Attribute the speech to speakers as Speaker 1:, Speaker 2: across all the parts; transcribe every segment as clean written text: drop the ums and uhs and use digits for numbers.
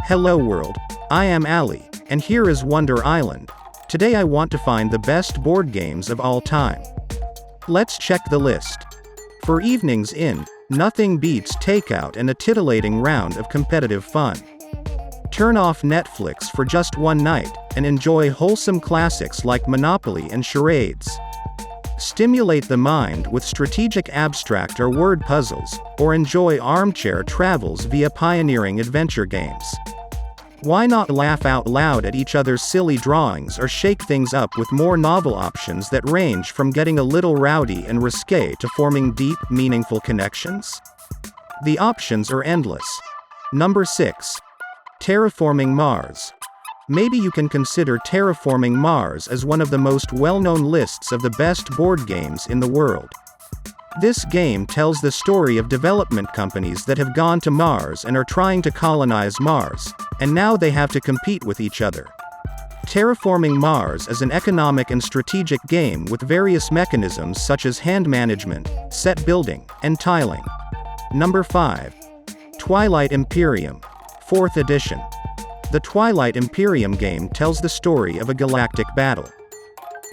Speaker 1: Hello world, I am Ali, and here is Wonder Island. Today I want to find the best board games of all time. Let's check the list. For evenings in, nothing beats takeout and a titillating round of competitive fun. Turn off Netflix for just one night, and enjoy wholesome classics like Monopoly and charades. Stimulate the mind with strategic abstract or word puzzles, or enjoy armchair travels via pioneering adventure games. Why not laugh out loud at each other's silly drawings or shake things up with more novel options that range from getting a little rowdy and risque to forming deep, meaningful connections? The options are endless. Number 6. Terraforming Mars. Maybe you can consider Terraforming Mars as one of the most well-known lists of the best board games in the world. This game tells the story of development companies that have gone to Mars and are trying to colonize Mars, and now they have to compete with each other. Terraforming Mars is an economic and strategic game with various mechanisms such as hand management, set building, and tiling. Number 5. Twilight Imperium, 4th edition. The Twilight Imperium game tells the story of a galactic battle.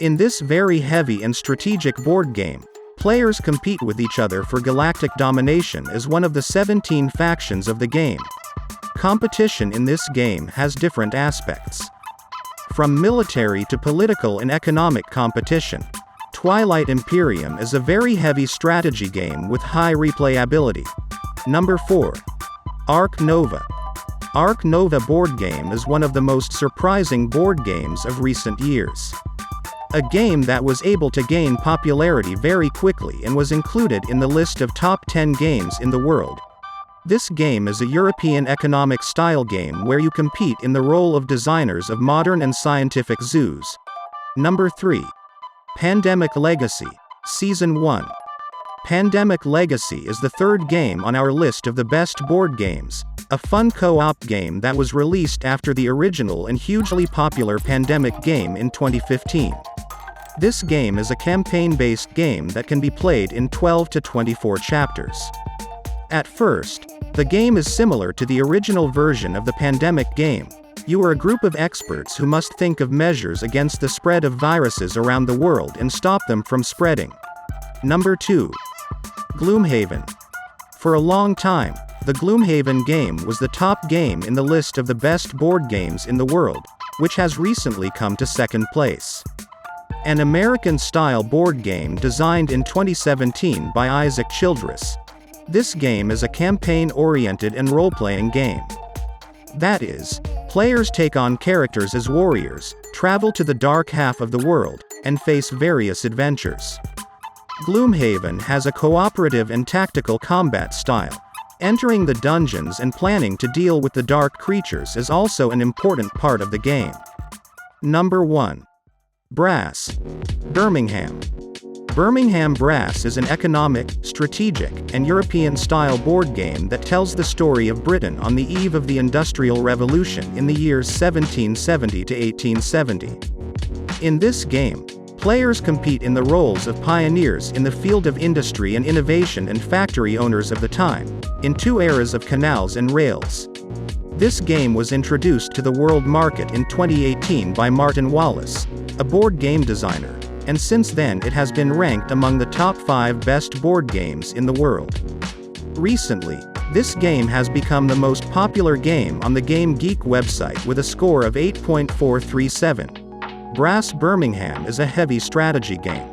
Speaker 1: In this very heavy and strategic board game, players compete with each other for galactic domination as one of the 17 factions of the game. Competition in this game has different aspects. From military to political and economic competition, Twilight Imperium is a very heavy strategy game with high replayability. Number 4. Ark Nova. Ark Nova board game is one of the most surprising board games of recent years. A game that was able to gain popularity very quickly and was included in the list of top 10 games in the world. This game is a European economic style game where you compete in the role of designers of modern and scientific zoos. Number 3. Pandemic Legacy, Season 1. Pandemic Legacy is the third game on our list of the best board games, a fun co-op game that was released after the original and hugely popular Pandemic game in 2015. This game is a campaign-based game that can be played in 12 to 24 chapters. At first, the game is similar to the original version of the Pandemic game. You are a group of experts who must think of measures against the spread of viruses around the world and stop them from spreading. Number 2. Gloomhaven. For a long time, the Gloomhaven game was the top game in the list of the best board games in the world, which has recently come to second place. An American-style board game designed in 2017 by Isaac Childress. This game is a campaign-oriented and role-playing game. That is, players take on characters as warriors, travel to the dark half of the world, and face various adventures. Gloomhaven has a cooperative and tactical combat style. Entering the dungeons and planning to deal with the dark creatures is also an important part of the game. Number 1. Brass. Birmingham. Birmingham Brass is an economic, strategic, and European-style board game that tells the story of Britain on the eve of the Industrial Revolution in the years 1770 to 1870. In this game, players compete in the roles of pioneers in the field of industry and innovation and factory owners of the time, in two eras of canals and rails. This game was introduced to the world market in 2018 by Martin Wallace, a board game designer, and since then it has been ranked among the top 5 best board games in the world. Recently, this game has become the most popular game on the Game Geek website with a score of 8.437. Brass Birmingham is a heavy strategy game.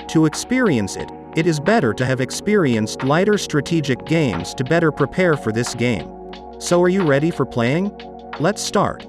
Speaker 1: To experience it, it is better to have experienced lighter strategic games to better prepare for this game. So are you ready for playing? Let's start.